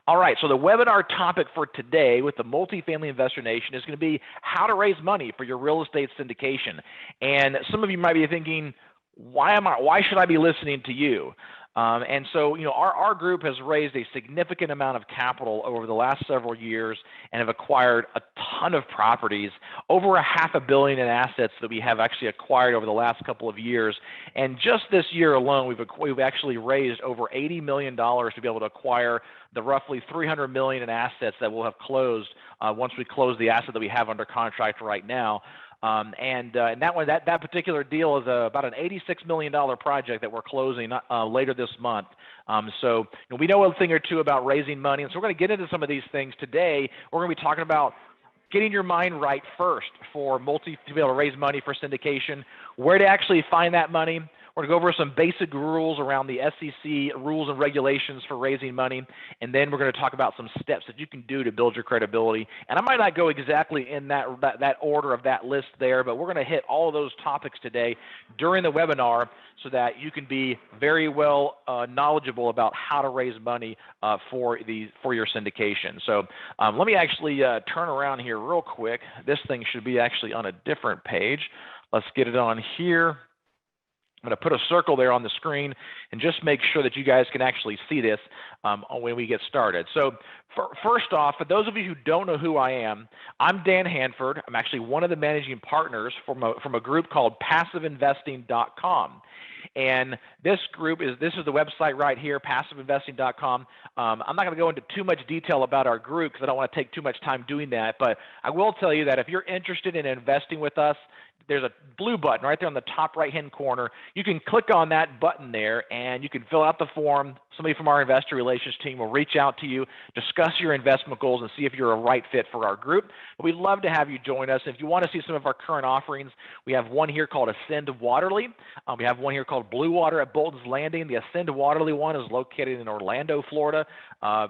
All right, so the webinar topic for today with the Multifamily Investor Nation is going to be how to raise money for your real estate syndication. And some of you might be thinking, why should I be listening to you? And so, our group has raised a significant amount of capital over the last several years and have acquired a ton of properties, over $500 million in assets that we have actually acquired over the last couple of years. And just this year alone, we've actually raised over $80 million to be able to acquire the roughly $300 million in assets that will have closed once we close the asset that we have under contract right now. And that particular deal is about an $86 million project that we're closing later this month. So we know a thing or two about raising money, and so we're going to get into some of these things today. We're going to be talking about getting your mind right first to be able to raise money for syndication, where to actually find that money. We're going to go over some basic rules around the SEC rules and regulations for raising money, and then we're going to talk about some steps that you can do to build your credibility. And I might not go exactly in that order of that list there, but we're going to hit all of those topics today during the webinar so that you can be very well knowledgeable about how to raise money for your syndication. So let me actually turn around here real quick. This thing should be actually on a different page. Let's get it on here. I'm going to put a circle there on the screen and just make sure that you guys can actually see this when we get started. So first off, for those of you who don't know who I am, I'm Dan Handford. I'm actually one of the managing partners from a group called PassiveInvesting.com. And this is the website right here, PassiveInvesting.com. I'm not going to go into too much detail about our group because I don't want to take too much time doing that. But I will tell you that if you're interested in investing with us, there's a blue button right there on the top right-hand corner. You can click on that button there, and you can fill out the form. Somebody from our investor relations team will reach out to you, discuss your investment goals, and see if you're a right fit for our group. But we'd love to have you join us. If you want to see some of our current offerings, we have one here called Ascend Waterly. We have one here called Blue Water at Bolton's Landing. The Ascend Waterly one is located in Orlando, Florida.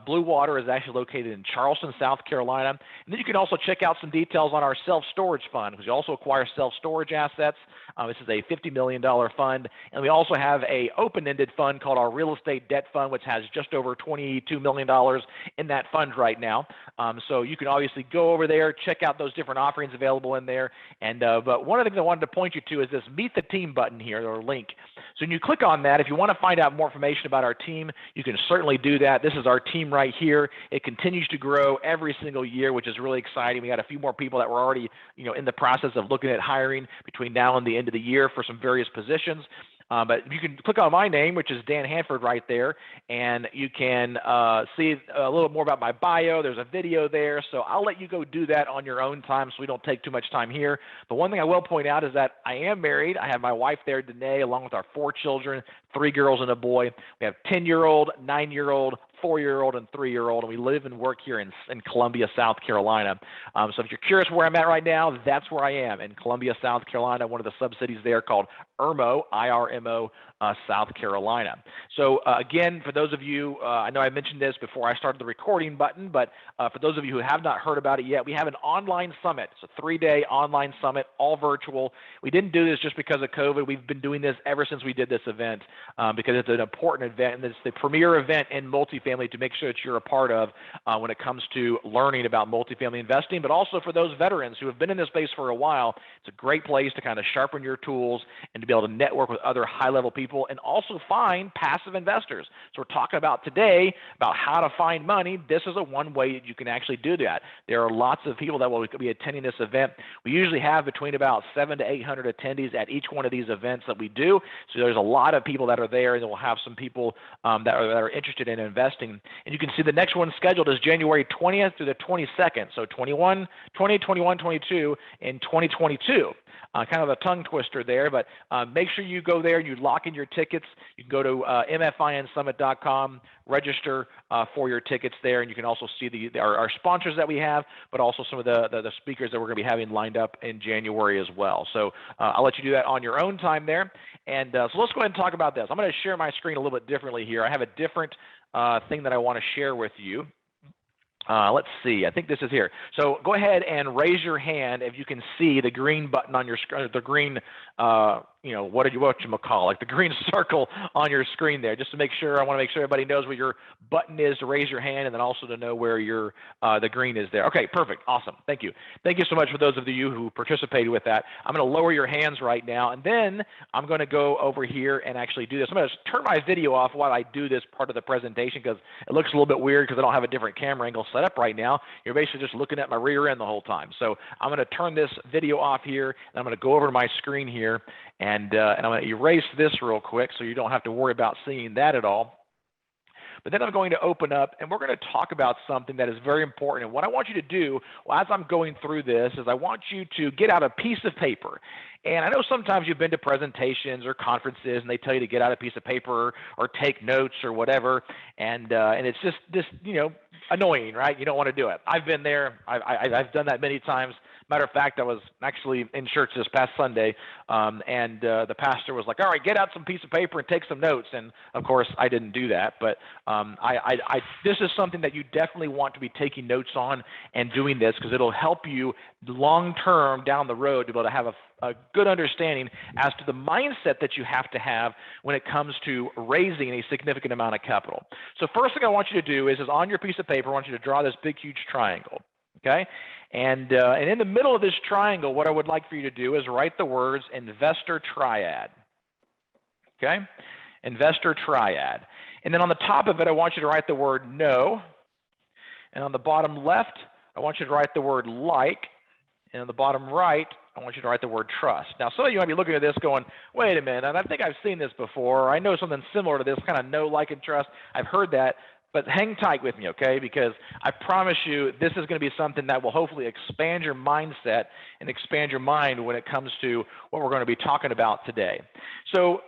Blue Water is actually located in Charleston, South Carolina. And then you can also check out some details on our self-storage fund, because we also acquire self-storage assets. This is a $50 million fund. And we also have a open-ended fund called our Real Estate Debt Fund, which has just over $22 million in that fund right now. So you can obviously go over there, check out those different offerings available in there. And but one of the things I wanted to point you to is this Meet the Team button here, or link. So when you click on that, if you want to find out more information about our team, you can certainly do that. This is our team right here. It continues to grow every single year, which is really exciting. We got a few more people that were already, in the process of looking at hiring between now and the end of the year for some various positions. But you can click on my name, which is Dan Handford right there, and you can see a little more about my bio. There's a video there, so I'll let you go do that on your own time so we don't take too much time here. But one thing I will point out is that I am married. I have my wife there, Danae, along with our 4 children, 3 girls and a boy. We have 10-year-old, 9-year-old, 4-year-old, and 3-year-old, and we live and work here in Columbia, South Carolina. So if you're curious where I'm at right now, that's where I am, in Columbia, South Carolina, one of the sub-cities there called IRMO, I-R-M-O, South Carolina. So again, for those of you, I know I mentioned this before I started the recording button, but for those of you who have not heard about it yet, we have an online summit. It's a 3-day online summit, all virtual. We didn't do this just because of COVID. We've been doing this ever since we did this event because it's an important event, and it's the premier event in multifamily to make sure that you're a part of when it comes to learning about multifamily investing, but also for those veterans who have been in this space for a while. It's a great place to kind of sharpen your tools and to be able to network with other high-level people and also find passive investors. So we're talking about today about how to find money. This is one way that you can actually do that. There are lots of people that will be attending this event. We usually have between about 700 to 800 attendees at each one of these events that we do. So there's a lot of people that are there, and we'll have some people that are interested in investing. And you can see the next one scheduled is January 20th through the 22nd. So 20, 21, 22, and 2022. Kind of a tongue twister there, but make sure you go there and you lock in your tickets. You can go to mfinsummit.com, register for your tickets there, and you can also see our sponsors that we have, but also some of the speakers that we're going to be having lined up in January as well. So I'll let you do that on your own time there. And so let's go ahead and talk about this. I'm going to share my screen a little bit differently here. I have a different thing that I want to share with you. Let's see. I think this is here. So go ahead and raise your hand if you can see the green button on your screen, the green what you call, like the green circle on your screen there, just to make sure. I want to make sure everybody knows where your button is to raise your hand, and then also to know where your the green is there. Okay, perfect, awesome, thank you so much for those of you who participated with that. I'm going to lower your hands right now, and then I'm going to go over here and actually do this. I'm going to turn my video off while I do this part of the presentation because it looks a little bit weird because I don't have a different camera angle set up right now. You're basically just looking at my rear end the whole time. So I'm going to turn this video off here, and I'm going to go over to my screen here, and I'm going to erase this real quick so you don't have to worry about seeing that at all. But then I'm going to open up, and we're going to talk about something that is very important. And what I want you to do, as I'm going through this, is I want you to get out a piece of paper. And I know sometimes you've been to presentations or conferences, and they tell you to get out a piece of paper or take notes or whatever, and it's just annoying, right? You don't want to do it. I've been there. I've done that many times. Matter of fact, I was actually in church this past Sunday, and the pastor was like, all right, get out some piece of paper and take some notes. And of course, I didn't do that. But this is something that you definitely want to be taking notes on and doing this, because it'll help you long-term down the road to be able to have a good understanding as to the mindset that you have to have when it comes to raising a significant amount of capital. So first thing I want you to do is on your piece of paper, I want you to draw this big, huge triangle. Okay, and in the middle of this triangle, what I would like for you to do is write the words investor triad. Okay, investor triad. And then on the top of it, I want you to write the word no. And on the bottom left, I want you to write the word like. And on the bottom right, I want you to write the word trust. Now, some of you might be looking at this going, wait a minute, and I think I've seen this before. I know something similar to this, kind of know, like, and trust. I've heard that. But hang tight with me, okay? Because I promise you this is going to be something that will hopefully expand your mindset and expand your mind when it comes to what we're going to be talking about today. So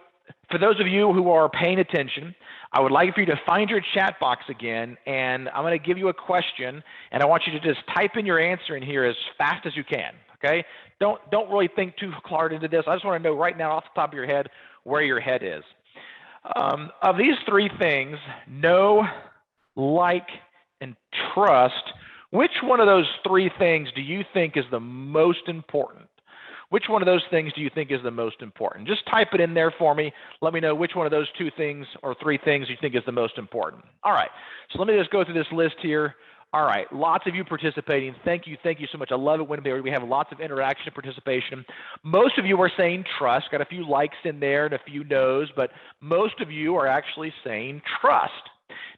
for those of you who are paying attention, I would like for you to find your chat box again, and I'm going to give you a question, and I want you to just type in your answer in here as fast as you can, okay? Don't really think too hard into this. I just want to know right now off the top of your head where your head is. Of these three things, know, like, and trust, which one of those three things do you think is the most important? Which one of those things do you think is the most important? Just type it in there for me. Let me know which one of those two things or three things you think is the most important. All right, so let me just go through this list here. All right, lots of you participating. Thank you so much. I love it when we have lots of interaction and participation. Most of you are saying trust. Got a few likes in there and a few no's, but most of you are actually saying trust.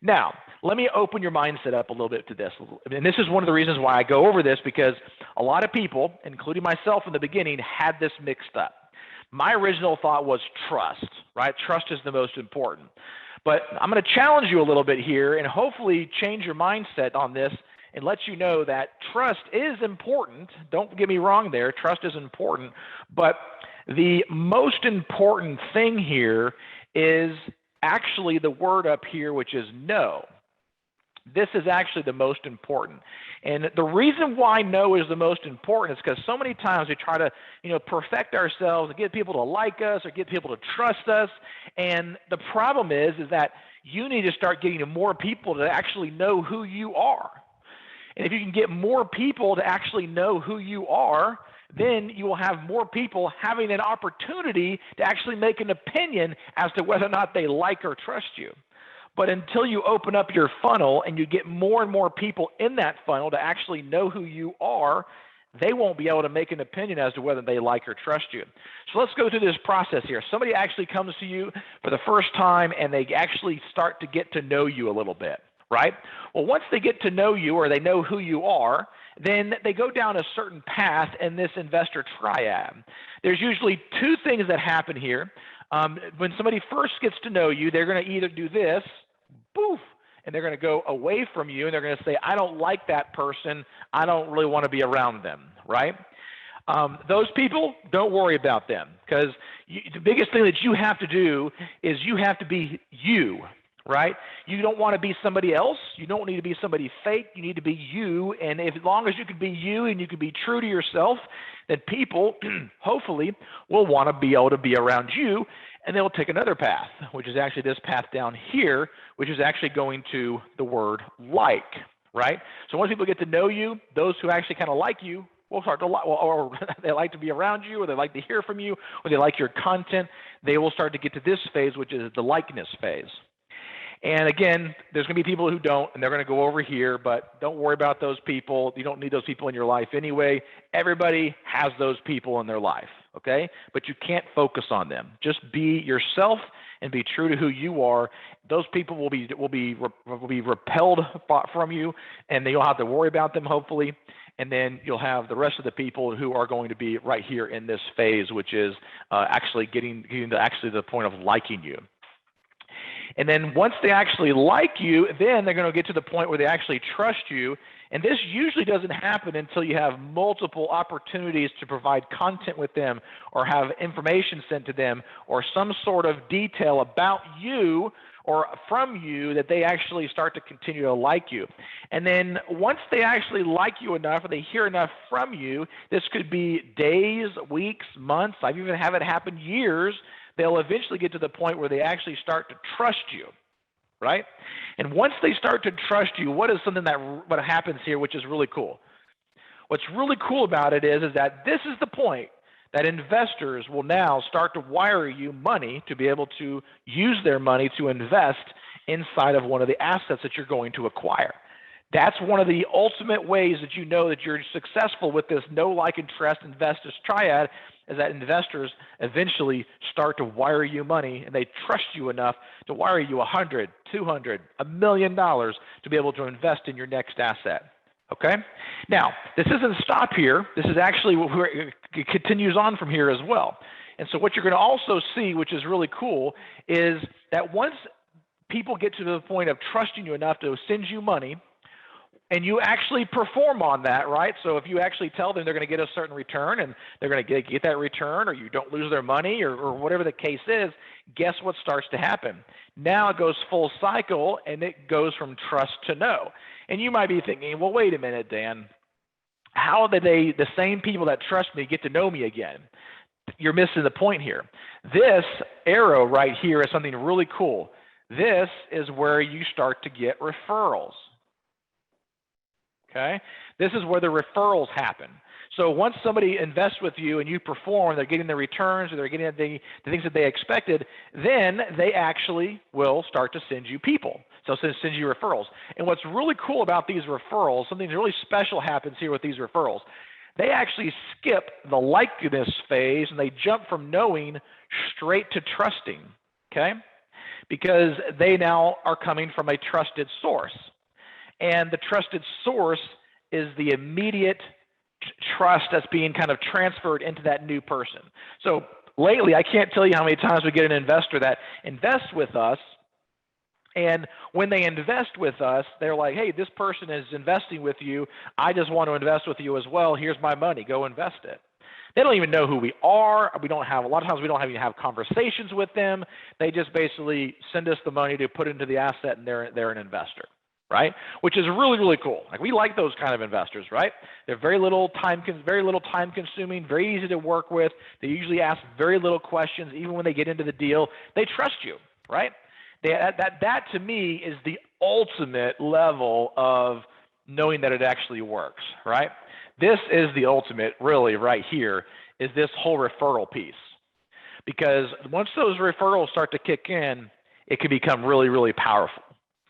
Now, let me open your mindset up a little bit to this. And this is one of the reasons why I go over this, because a lot of people, including myself in the beginning, had this mixed up. My original thought was trust, right? Trust is the most important. But I'm going to challenge you a little bit here and hopefully change your mindset on this and let you know that trust is important. Don't get me wrong there. Trust is important. But the most important thing here is actually the word up here, which is no. This is actually the most important. And the reason why no is the most important is because so many times we try to, perfect ourselves and get people to like us or get people to trust us. And the problem is that you need to start getting more people to actually know who you are. And if you can get more people to actually know who you are, then you will have more people having an opportunity to actually make an opinion as to whether or not they like or trust you. But until you open up your funnel and you get more and more people in that funnel to actually know who you are, they won't be able to make an opinion as to whether they like or trust you. So let's go through this process here. Somebody actually comes to you for the first time and they actually start to get to know you a little bit, right? Well, once they get to know you or they know who you are, then they go down a certain path in this investor triad. There's usually two things that happen here. When somebody first gets to know you, they're going to either do this, poof, and they're going to go away from you, and they're going to say, I don't like that person. I don't really want to be around them, right? Those people, don't worry about them, because the biggest thing that you have to do is you have to be you, right? You don't want to be somebody else. You don't need to be somebody fake. You need to be you, and as long as you can be you and you can be true to yourself, then people, hopefully, will want to be able to be around you, and they'll take another path, which is actually this path down here, which is actually going to the word like, right? So once people get to know you, those who actually kind of like you will start to like, or they like to be around you, or they like to hear from you, or they like your content. They will start to get to this phase, which is the likeness phase. And again, there's going to be people who don't, and they're going to go over here, but don't worry about those people. You don't need those people in your life anyway. Everybody has those people in their life, okay? But you can't focus on them. Just be yourself and be true to who you are. Those people will be repelled from you, and then you'll have to worry about them, hopefully. And then you'll have the rest of the people who are going to be right here in this phase, which is actually getting to actually the point of liking you. And then once they actually like you, then they're going to get to the point where they actually trust you. And this usually doesn't happen until you have multiple opportunities to provide content with them, or have information sent to them, or some sort of detail about you or from you that they actually start to continue to like you. And then once they actually like you enough, or they hear enough from you, this could be days, weeks, months. I've even had it happen years. They'll eventually get to the point where they actually start to trust you, right? And once they start to trust you, what happens here, which is really cool. What's really cool about it is that this is the point that investors will now start to wire you money to be able to use their money to invest inside of one of the assets that you're going to acquire. That's one of the ultimate ways that you know that you're successful with this know, like, and trust investors triad, is that investors eventually start to wire you money, and they trust you enough to wire you $100, $200, $1 million to be able to invest in your next asset. Okay? Now, this doesn't stop here. This is actually it continues on from here as well. And so what you're going to also see, which is really cool, is that once people get to the point of trusting you enough to send you money, and you actually perform on that, right? So if you actually tell them they're going to get a certain return, and they're going to get that return, or you don't lose their money, or whatever the case is, guess what starts to happen? Now it goes full cycle, and it goes from trust to know. And you might be thinking, well, wait a minute, Dan. How did the same people that trust me get to know me again? You're missing the point here. This arrow right here is something really cool. This is where you start to get referrals. Okay? This is where the referrals happen. So once somebody invests with you and you perform, they're getting the returns, or they're getting the things that they expected, then they actually will start to send you people. So send you referrals. And what's really cool about these referrals, something really special happens here with these referrals. They actually skip the likeness phase, and they jump from knowing straight to trusting, okay? Because they now are coming from a trusted source. And the trusted source is the immediate trust that's being kind of transferred into that new person. So lately, I can't tell you how many times we get an investor that invests with us, and when they invest with us, they're like, hey, this person is investing with you. I just want to invest with you as well. Here's my money. Go invest it. They don't even know who we are. A lot of times we don't even have conversations with them. They just basically send us the money to put into the asset, and they're an investor, right? Which is really, really cool. Like, we like those kind of investors, right? They're very little time consuming, very easy to work with. They usually ask very little questions, even when they get into the deal. They trust you, right? That to me is the ultimate level of knowing that it actually works, right? This is the ultimate, really, right here, is this whole referral piece. Because once those referrals start to kick in, it can become really, really powerful.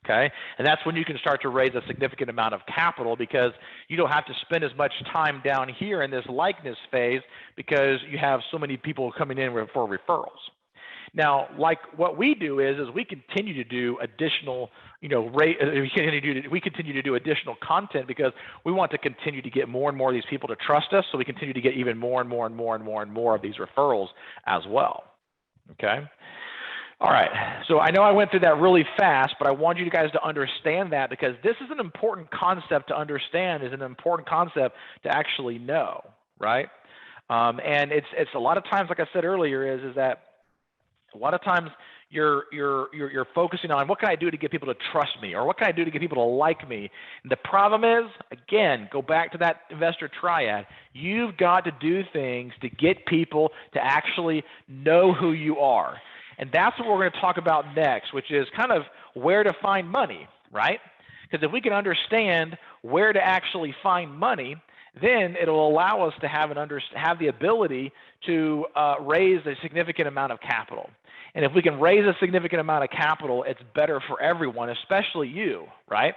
Okay, and that's when you can start to raise a significant amount of capital, because you don't have to spend as much time down here in this likeness phase, because you have so many people coming in for referrals. Now, like what we do is we continue to do additional, we continue to do additional content, because we want to continue to get more and more of these people to trust us, so we continue to get even more and more and more and more and more of these referrals as well. Okay. All right, so I know I went through that really fast, but I want you guys to understand that, because this is an important concept to understand, is an important concept to actually know, right? And it's a lot of times, like I said earlier, is that a lot of times you're focusing on, what can I do to get people to trust me, or what can I do to get people to like me? And the problem is, again, go back to that investor triad. You've got to do things to get people to actually know who you are. And that's what we're going to talk about next, which is kind of where to find money, right? Because if we can understand where to actually find money, then it'll allow us to have the ability to raise a significant amount of capital. And if we can raise a significant amount of capital, it's better for everyone, especially you, right?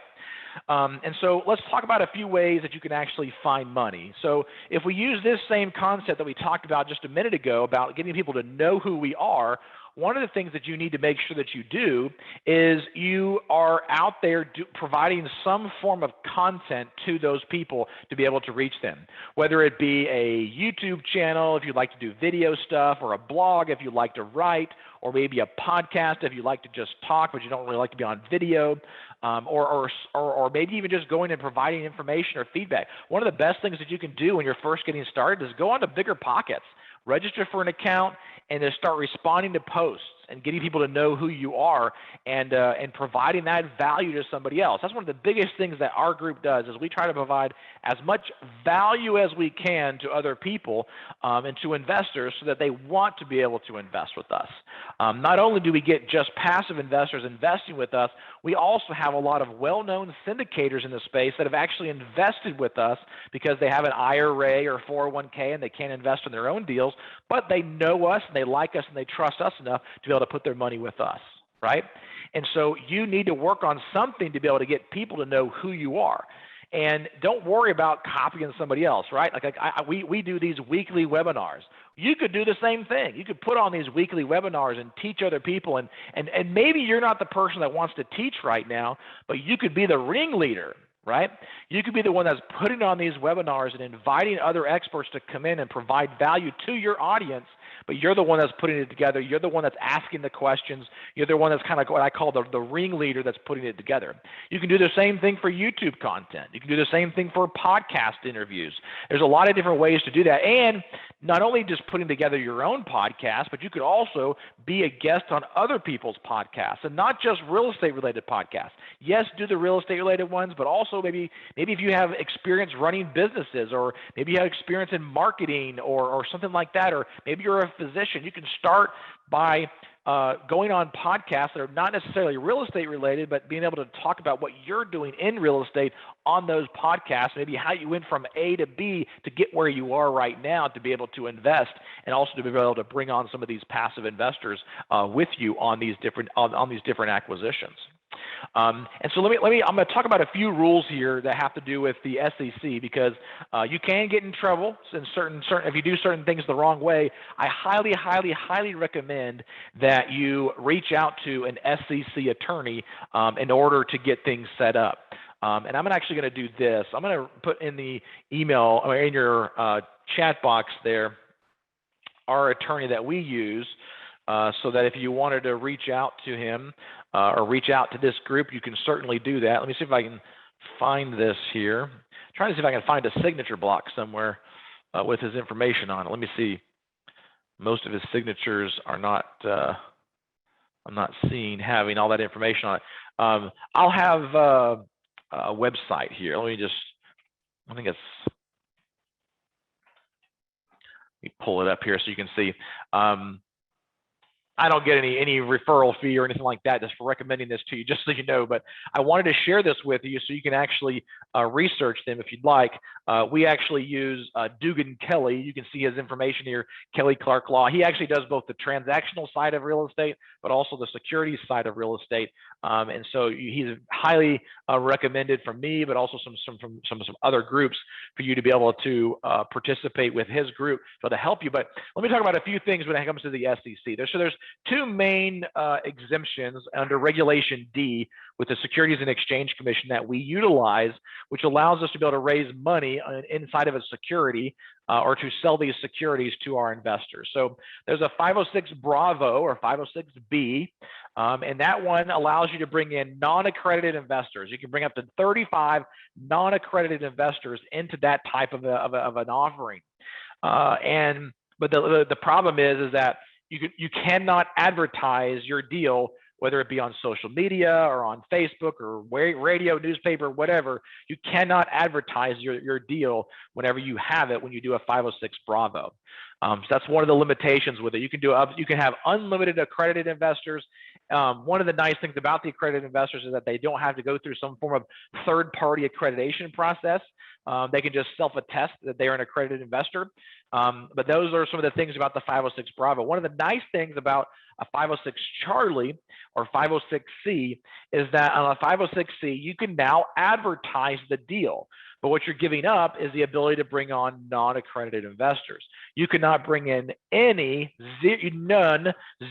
And so let's talk about a few ways that you can actually find money. So if we use this same concept that we talked about just a minute ago about getting people to know who we are, one of the things that you need to make sure that you do is you are out there providing some form of content to those people to be able to reach them, whether it be a YouTube channel if you'd like to do video stuff, or a blog if you'd like to write, or maybe a podcast if you like to just talk but you don't really like to be on video, or maybe even just going and providing information or feedback. One of the best things that you can do when you're first getting started is go on to BiggerPockets, register for an account, and then start responding to posts and getting people to know who you are, and providing that value to somebody else. That's one of the biggest things that our group does, is we try to provide as much value as we can to other people and to investors so that they want to be able to invest with us. Not only do we get just passive investors investing with us, we also have a lot of well-known syndicators in the space that have actually invested with us because they have an IRA or 401k and they can't invest in their own deals, but they know us and they like us and they trust us enough to be able to put their money with us, right? And so you need to work on something to be able to get people to know who you are. And don't worry about copying somebody else, right? We do these weekly webinars. You could do the same thing. You could put on these weekly webinars and teach other people. And maybe you're not the person that wants to teach right now, but you could be the ringleader, right? You could be the one that's putting on these webinars and inviting other experts to come in and provide value to your audience, but you're the one that's putting it together. You're the one that's asking the questions. You're the one that's kind of what I call the ringleader that's putting it together. You can do the same thing for YouTube content. You can do the same thing for podcast interviews. There's a lot of different ways to do that. And not only just putting together your own podcast, but you could also be a guest on other people's podcasts, and not just real estate related podcasts. Yes, do the real estate related ones, but also maybe if you have experience running businesses, or maybe you have experience in marketing or something like that, or maybe you're a physician, you can start by going on podcasts that are not necessarily real estate related, but being able to talk about what you're doing in real estate on those podcasts, maybe how you went from A to B to get where you are right now to be able to invest, and also to be able to bring on some of these passive investors with you on these different acquisitions. And so I'm going to talk about a few rules here that have to do with the SEC, because you can get in trouble in certain if you do certain things the wrong way. I highly recommend that you reach out to an SEC attorney in order to get things set up. And I'm actually going to do this. I'm going to put in the email, or in your chat box there, our attorney that we use, so that if you wanted to reach out to him or reach out to this group, you can certainly do that. Let me see if I can find this here. I'm trying to see if I can find a signature block somewhere with his information on it. Let me see. Most of his signatures are not, I'm not seeing having all that information on it. I'll have a website here. Let me pull it up here so you can see. I don't get any referral fee or anything like that just for recommending this to you, just so you know, but I wanted to share this with you so you can actually research them if you'd like. We actually use Dugan Kelly. You can see his information here, Kelly Clark Law. He actually does both the transactional side of real estate, but also the securities side of real estate. And so he's highly recommended from me, but also from some other groups for you to be able to participate with his group to help you. But let me talk about a few things when it comes to the SEC. There's two main exemptions under Regulation D with the Securities and Exchange Commission that we utilize, which allows us to be able to raise money inside of a security or to sell these securities to our investors. So there's a 506 Bravo or 506B, and that one allows you to bring in non-accredited investors. You can bring up to 35 non-accredited investors into that type of an offering. But the problem is that you cannot advertise your deal, whether it be on social media or on Facebook or radio, newspaper, whatever. You cannot advertise your deal whenever you have it when you do a 506 Bravo. So that's one of the limitations with it. You can have unlimited accredited investors One of the nice things about the accredited investors is that they don't have to go through some form of third-party accreditation process. They can just self-attest that they're an accredited investor. But those are some of the things about the 506 Bravo. One of the nice things about a 506 Charlie or 506C is that on a 506C, you can now advertise the deal. But what you're giving up is the ability to bring on non-accredited investors. You cannot bring in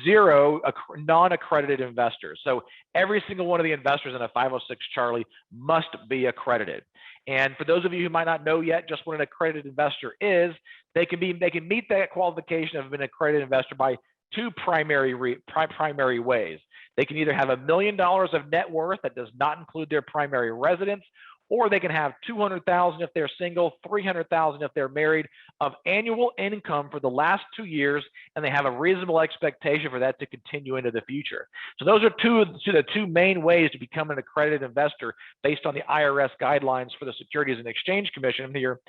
zero non-accredited investors. So every single one of the investors in a 506 Charlie must be accredited. And for those of you who might not know yet just what an accredited investor is, they can meet that qualification of an accredited investor by two primary ways. They can either have $1 million of net worth that does not include their primary residence, or they can have $200,000 if they're single, $300,000 if they're married, of annual income for the last 2 years, and they have a reasonable expectation for that to continue into the future. So those are the two main ways to become an accredited investor based on the IRS guidelines for the Securities and Exchange Commission here.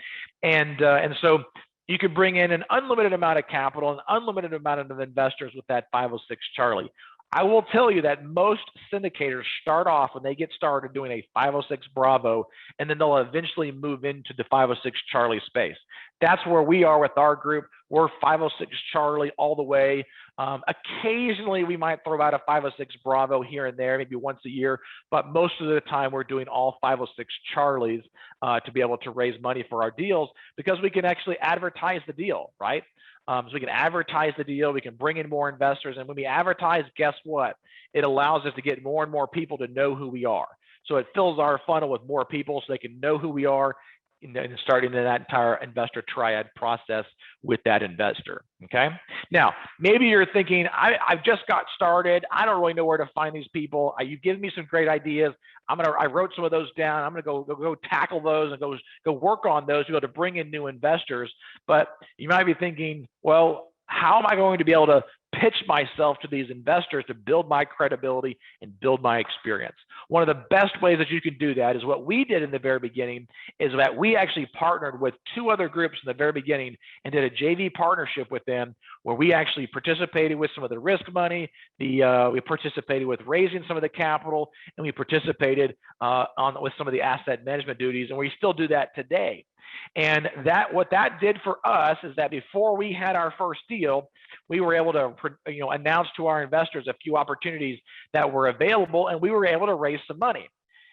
And so you could bring in an unlimited amount of capital, an unlimited amount of investors with that 506 Charlie. I will tell you that most syndicators start off when they get started doing a 506 Bravo, and then they'll eventually move into the 506 Charlie space. That's where we are with our group. We're 506 Charlie all the way. Occasionally, we might throw out a 506 Bravo here and there, maybe once a year, but most of the time we're doing all 506 Charlies to be able to raise money for our deals, because we can actually advertise the deal, right? So we can advertise the deal, we can bring in more investors, and when we advertise, guess what? It allows us to get more and more people to know who we are. So it fills our funnel with more people so they can know who we are, and starting in that entire investor triad process with that investor, okay? Now, maybe you're thinking, I've just got started. I don't really know where to find these people. You've given me some great ideas. I wrote some of those down. I'm gonna go tackle those and go work on those to be able to bring in new investors. But you might be thinking, well, how am I going to be able to pitch myself to these investors to build my credibility and build my experience? One of the best ways that you can do that is what we did in the very beginning, is that we actually partnered with two other groups in the very beginning and did a JV partnership with them, where we actually participated with some of the risk money, we participated with raising some of the capital, and we participated with some of the asset management duties, and we still do that today. And what that did for us is that before we had our first deal, we were able to announce to our investors a few opportunities that were available, and we were able to raise some money.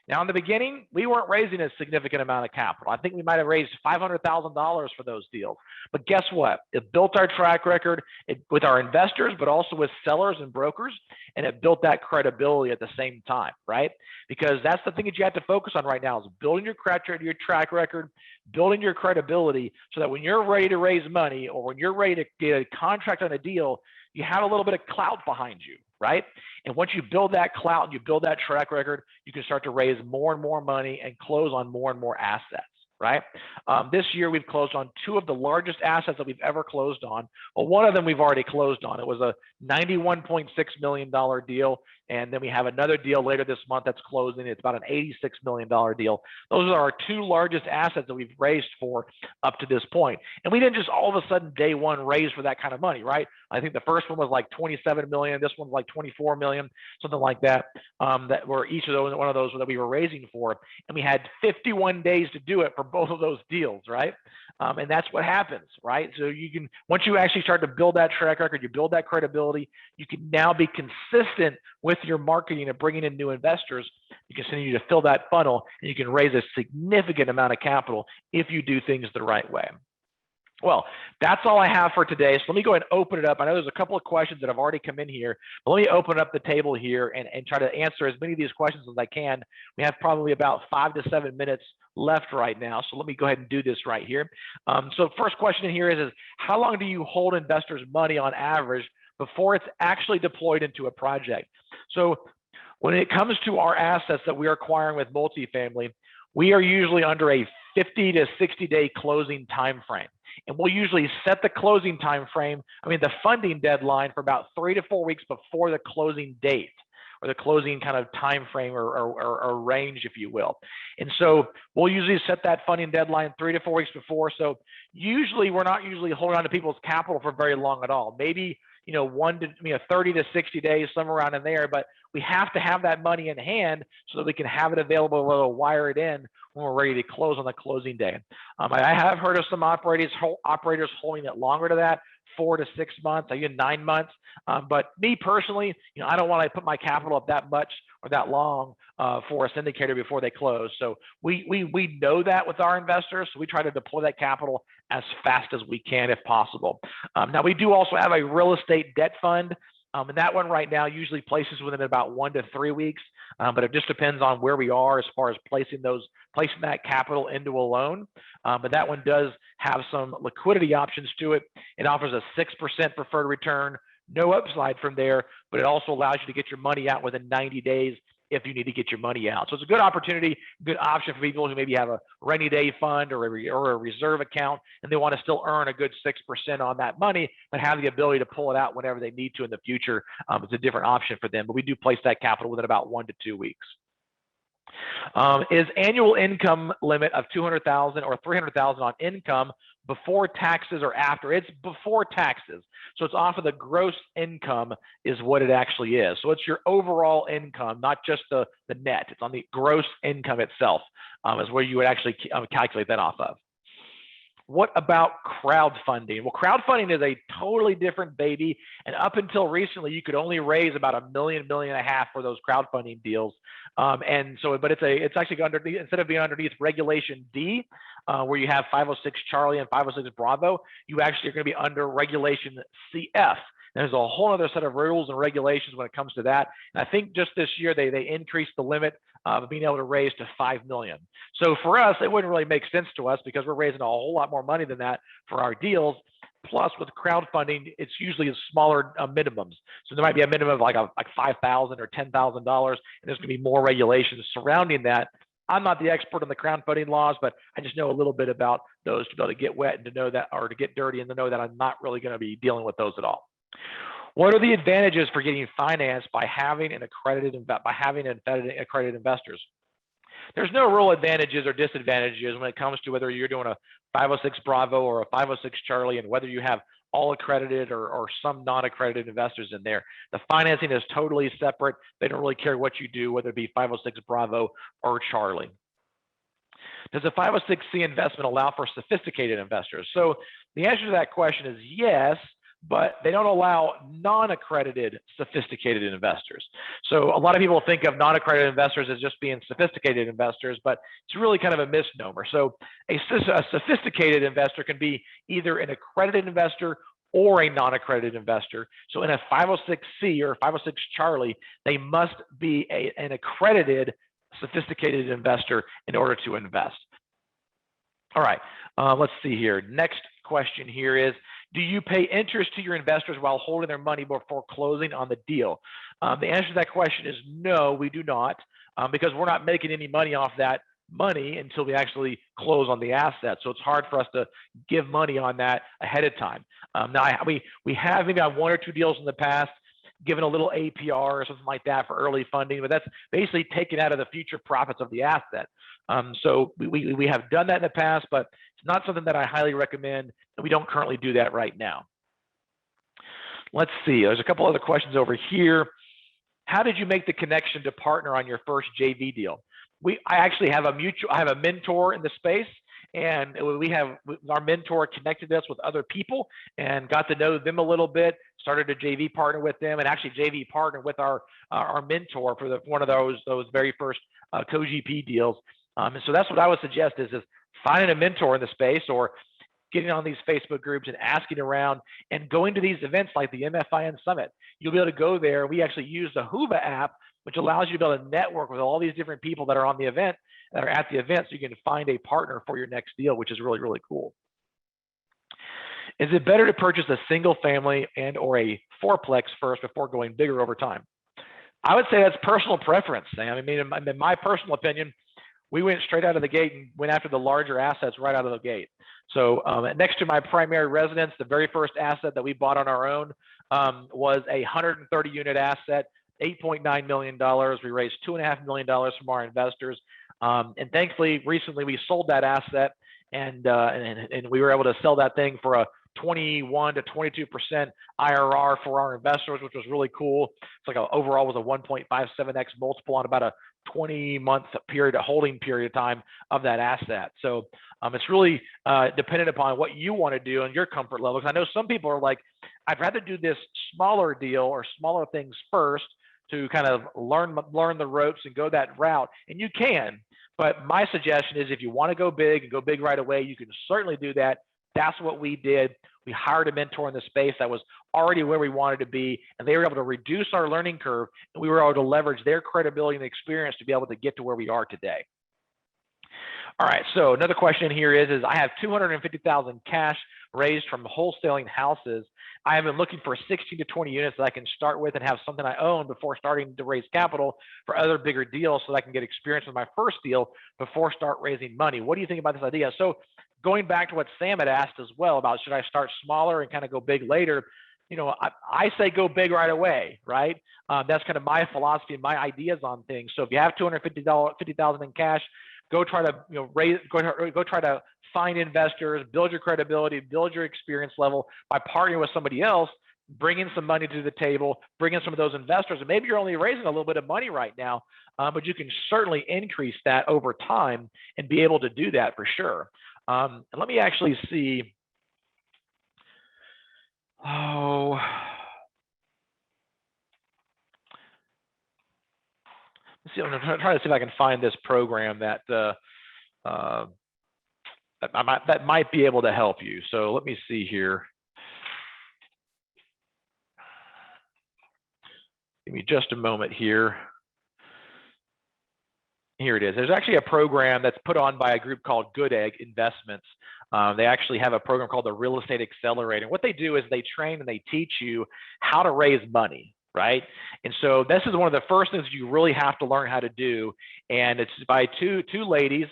Now, in the beginning, we weren't raising a significant amount of capital. I think we might have raised $500,000 for those deals. But guess what? It built our track record with our investors, but also with sellers and brokers, and it built that credibility at the same time, right? Because that's the thing that you have to focus on right now, is building your track record, building your credibility, so that when you're ready to raise money, or when you're ready to get a contract on a deal, you have a little bit of clout behind you, right? And once you build that clout and you build that track record, you can start to raise more and more money and close on more and more assets, right? This year, we've closed on two of the largest assets that we've ever closed on. Well, one of them we've already closed on. It was a $91.6 million deal. And then we have another deal later this month that's closing. It's about an $86 million deal. Those are our two largest assets that we've raised for up to this point. And we didn't just all of a sudden day one raise for that kind of money, right? I think the first one was like 27 million. This one's like 24 million, something like that. That were each of those, one of those that we were raising for. And we had 51 days to do it for both of those deals, right? And that's what happens, right? So you can, once you actually start to build that track record, you build that credibility, you can now be consistent with your marketing and bringing in new investors. You can continue to fill that funnel, and you can raise a significant amount of capital if you do things the right way. Well, that's all I have for today. So let me go ahead and open it up. I know there's a couple of questions that have already come in here, but let me open up the table here and try to answer as many of these questions as I can. We have probably about 5 to 7 minutes left right now. So let me go ahead and do this right here. So first question in here is how long do you hold investors' money on average before it's actually deployed into a project? So when it comes to our assets that we are acquiring with multifamily, we are usually under a 50 to 60 day closing time frame. And we'll usually set the closing time frame, the funding deadline, for about 3 to 4 weeks before the closing date, or the closing kind of time frame or range, if you will. And so we'll usually set that funding deadline 3 to 4 weeks before. So usually we're not holding on to people's capital for very long at all. Maybe to 30 to 60 days, somewhere around in there. But we have to have that money in hand so that we can have it available to wire it in when we're ready to close on the closing day. I have heard of some operators holding it longer to that, 4 to 6 months, even 9 months. But me personally, I don't want to put my capital up that much or that long for a syndicator before they close. So we know that with our investors, so we try to deploy that capital as fast as we can if possible. Now, we do also have a real estate debt fund. And that one right now usually places within about 1 to 3 weeks, but it just depends on where we are as far as placing that capital into a loan. But that one does have some liquidity options to it. It offers a 6% preferred return, no upside from there, but it also allows you to get your money out within 90 days if you need to get your money out. So it's a good opportunity, good option for people who maybe have a rainy day fund or a reserve account, and they want to still earn a good 6% on that money, but have the ability to pull it out whenever they need to in the future. It's a different option for them, but we do place that capital within about 1 to 2 weeks. Is annual income limit of $200,000 or $300,000 on income before taxes or after? It's before taxes. So it's off of the gross income is what it actually is. So it's your overall income, not just the net. It's on the gross income itself is where you would actually calculate that off of. What about crowdfunding? Well, crowdfunding is a totally different baby. And up until recently, you could only raise about $1 million, $1.5 million for those crowdfunding deals. But it's actually underneath, instead of being underneath Regulation D, where you have 506 Charlie and 506 Bravo, you actually are going to be under Regulation CF. There's a whole other set of rules and regulations when it comes to that. And I think just this year they increased the limit of being able to raise to $5 million. So for us, it wouldn't really make sense to us because we're raising a whole lot more money than that for our deals. Plus, with crowdfunding, it's usually smaller minimums. So there might be a minimum of like $5,000 or $10,000, and there's going to be more regulations surrounding that. I'm not the expert on the crowdfunding laws, but I just know a little bit about those to be able to get wet and to know that, or to get dirty and to know that I'm not really going to be dealing with those at all. What are the advantages for getting financed by having accredited investors? There's no real advantages or disadvantages when it comes to whether you're doing a 506 Bravo or a 506 Charlie, and whether you have all accredited or some non-accredited investors in there. The financing is totally separate. They don't really care what you do, whether it be 506 Bravo or Charlie. Does a 506C investment allow for sophisticated investors? So the answer to that question is yes, but they don't allow non-accredited sophisticated investors. So a lot of people think of non-accredited investors as just being sophisticated investors, but it's really kind of a misnomer. So a sophisticated investor can be either an accredited investor or a non-accredited investor. So in a 506C or 506 Charlie, they must be an accredited sophisticated investor in order to invest. All right, let's see here. Next question here is, do you pay interest to your investors while holding their money before closing on the deal? The answer to that question is no, we do not, because we're not making any money off that money until we actually close on the asset. So it's hard for us to give money on that ahead of time. Now, we have maybe on 1 or 2 deals in the past given a little APR or something like that for early funding, but that's basically taken out of the future profits of the asset. So we have done that in the past, but it's not something that I highly recommend, and we don't currently do that right now. Let's see, there's a couple other questions over here. How did you make the connection to partner on your first JV deal? I actually have I have a mentor in the space, and our mentor connected us with other people and got to know them a little bit, started a JV partner with them, and actually JV partnered with our mentor for one of those very first co-GP deals. And so that's what I would suggest is finding a mentor in the space, or getting on these Facebook groups and asking around and going to these events like the MFIN Summit. You'll be able to go there. We actually use the Hoover app, which allows you to be able to network with all these different people that are on the event, that are at the event, so you can find a partner for your next deal, which is really, really cool. Is it better to purchase a single family and or a fourplex first before going bigger over time? I would say that's personal preference, Sam. I mean, in my personal opinion, we went straight out of the gate and went after the larger assets right out of the gate. So next to my primary residence, the very first asset that we bought on our own was a 130 unit asset, $8.9 million. We raised $2.5 million from our investors. And thankfully, recently we sold that asset, and we were able to sell that thing for a 21 to 22% IRR for our investors, which was really cool. It's like overall was a 1.57x multiple on about a 20-month period, a holding period of time of that asset. So it's really dependent upon what you want to do and your comfort level. Because I know some people are like, I'd rather do this smaller deal or smaller things first to kind of learn the ropes and go that route. And you can, but my suggestion is if you want to go big and go big right away, you can certainly do that. That's what we did. We hired a mentor in the space that was already where we wanted to be, and they were able to reduce our learning curve, and we were able to leverage their credibility and experience to be able to get to where we are today. All right, so another question here is I have $250,000 cash raised from wholesaling houses. I have been looking for 16 to 20 units that I can start with and have something I own before starting to raise capital for other bigger deals so that I can get experience with my first deal before start raising money. What do you think about this idea? So going back to what Sam had asked as well about should I start smaller and kind of go big later, you know, I say go big right away, right? That's kind of my philosophy and my ideas on things. So if you have $250,000 in cash, go try to go try to find investors, build your credibility, build your experience level by partnering with somebody else, bring in some money to the table, bring in some of those investors. And maybe you're only raising a little bit of money right now, but you can certainly increase that over time and be able to do that for sure. And let me actually see. Oh, let's see. I'm trying to see if I can find this program that that might be able to help you. So let me see here. Give me just a moment here. Here it is. There's actually a program that's put on by a group called Good Egg Investments. They actually have a program called the Real Estate Accelerator. What they do is they train and they teach you how to raise money, right? And so this is one of the first things you really have to learn how to do. And it's by two ladies,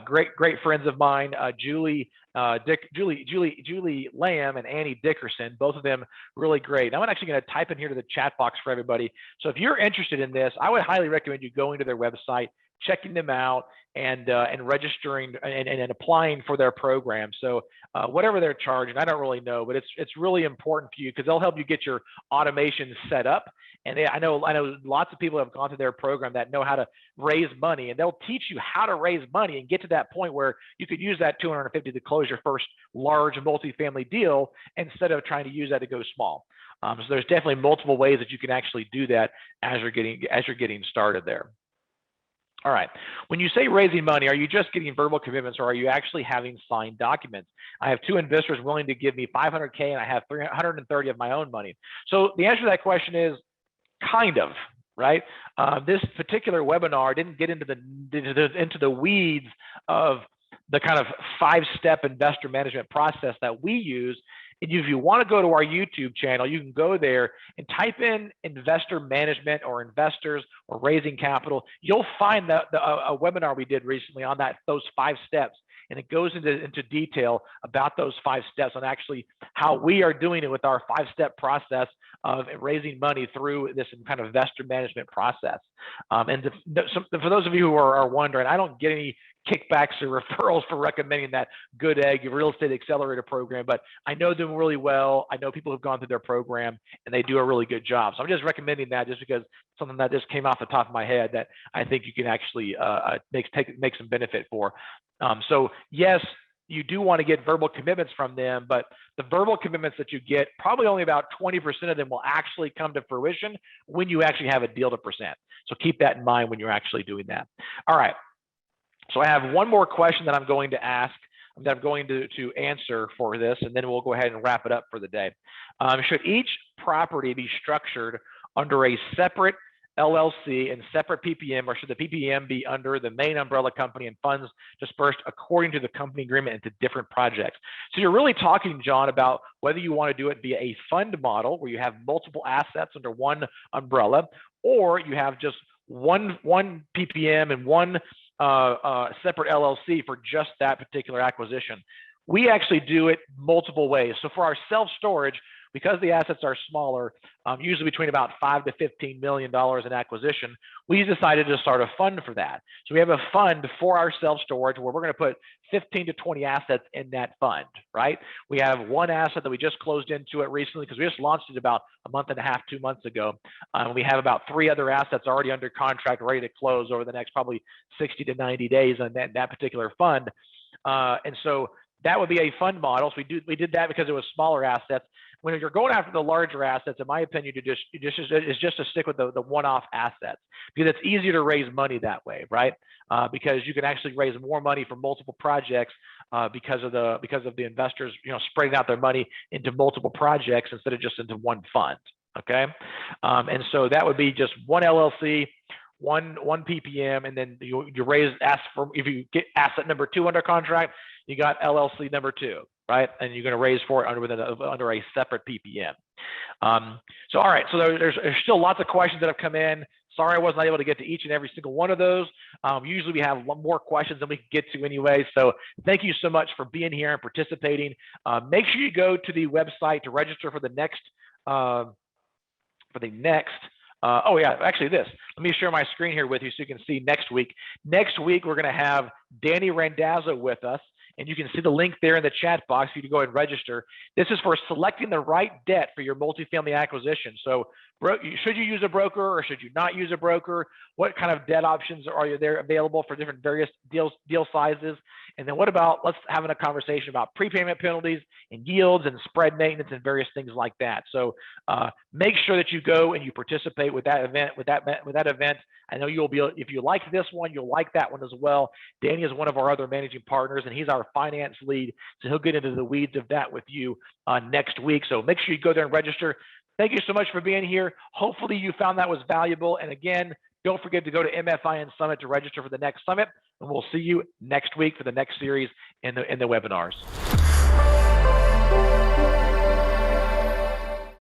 great friends of mine, Julie Lamb and Annie Dickerson, both of them really great. I'm actually going to type in here to the chat box for everybody. So if you're interested in this, I would highly recommend you going to their website, checking them out, and registering and applying for their program. So whatever they're charging, I don't really know, but it's really important for you because they'll help you get your automation set up. And I know lots of people have gone through their program that know how to raise money, and they'll teach you how to raise money and get to that point where you could use that 250 to close your first large multifamily deal instead of trying to use that to go small. So there's definitely multiple ways that you can actually do that as you're getting started there. All right. When you say raising money, are you just getting verbal commitments or are you actually having signed documents? I have two investors willing to give me $500K and I have $330 of my own money. So the answer to that question is kind of, right? This particular webinar didn't get into the weeds of the kind of 5-step investor management process that we use. And if you want to go to our YouTube channel, you can go there and type in investor management or investors or raising capital. You'll find a webinar we did recently on those 5 steps. And it goes into detail about those 5 steps on actually how we are doing it with our 5-step process of raising money through this kind of investor management process. And for those of you who are wondering, I don't get any kickbacks or referrals for recommending that Good Egg Real Estate Accelerator program, but I know them really well. I know people who've gone through their program and they do a really good job. So I'm just recommending that just because something that just came off the top of my head that I think you can actually make some benefit for. So yes, you do want to get verbal commitments from them, but the verbal commitments that you get, probably only about 20% of them will actually come to fruition when you actually have a deal to present. So keep that in mind when you're actually doing that. All right. So I have one more question that I'm going to ask, that I'm going to answer for this, and then we'll go ahead and wrap it up for the day. Should each property be structured under a separate LLC and separate PPM, or should the PPM be under the main umbrella company and funds dispersed according to the company agreement into different projects? So you're really talking, John, about whether you want to do it via a fund model where you have multiple assets under one umbrella, or you have just one PPM and one separate LLC for just that particular acquisition. We actually do it multiple ways. So for our self-storage, because the assets are smaller, usually between about $5 to $15 million in acquisition, we decided to start a fund for that. So we have a fund for our self-storage where we're going to put 15 to 20 assets in that fund, right? We have one asset that we just closed into it recently because we just launched it about a month and a half, 2 months ago. We have about 3 other assets already under contract, ready to close over the next probably 60 to 90 days on that particular fund. And so that would be a fund model. So we did that because it was smaller assets. When you're going after the larger assets, in my opinion, is just to stick with the one-off assets, because it's easier to raise money that way, right? Because you can actually raise more money for multiple projects because of the investors, spreading out their money into multiple projects instead of just into one fund. Okay, and so that would be just one LLC, one PPM, and then you ask for, if you get asset number 2 under contract, you got LLC number 2, right? And you're going to raise for it under a separate PPM. So all right, so there's still lots of questions that have come in. Sorry, I wasn't able to get to each and every single one of those. Usually we have more questions than we can get to anyway. So thank you so much for being here and participating. Make sure you go to the website to register for the next. Oh yeah, actually let me share my screen here with you so you can see next week. Next week, we're going to have Danny Randazzo with us, and you can see the link there in the chat box for you to go ahead and register. This is for selecting the right debt for your multifamily acquisition. So should you use a broker or should you not use a broker? What kind of debt options are there available for different various deal sizes? And then what about, let's having a conversation about prepayment penalties and yields and spread maintenance and various things like that. So make sure that you go and you participate with that event. I know you'll be, if you like this one, you'll like that one as well. Danny is one of our other managing partners, and he's our finance lead, so he'll get into the weeds of that with you next week. So make sure you go there and register. Thank you so much for being here. Hopefully you found that was valuable. And again, don't forget to go to MFIN Summit to register for the next summit, and we'll see you next week for the next series in the webinars.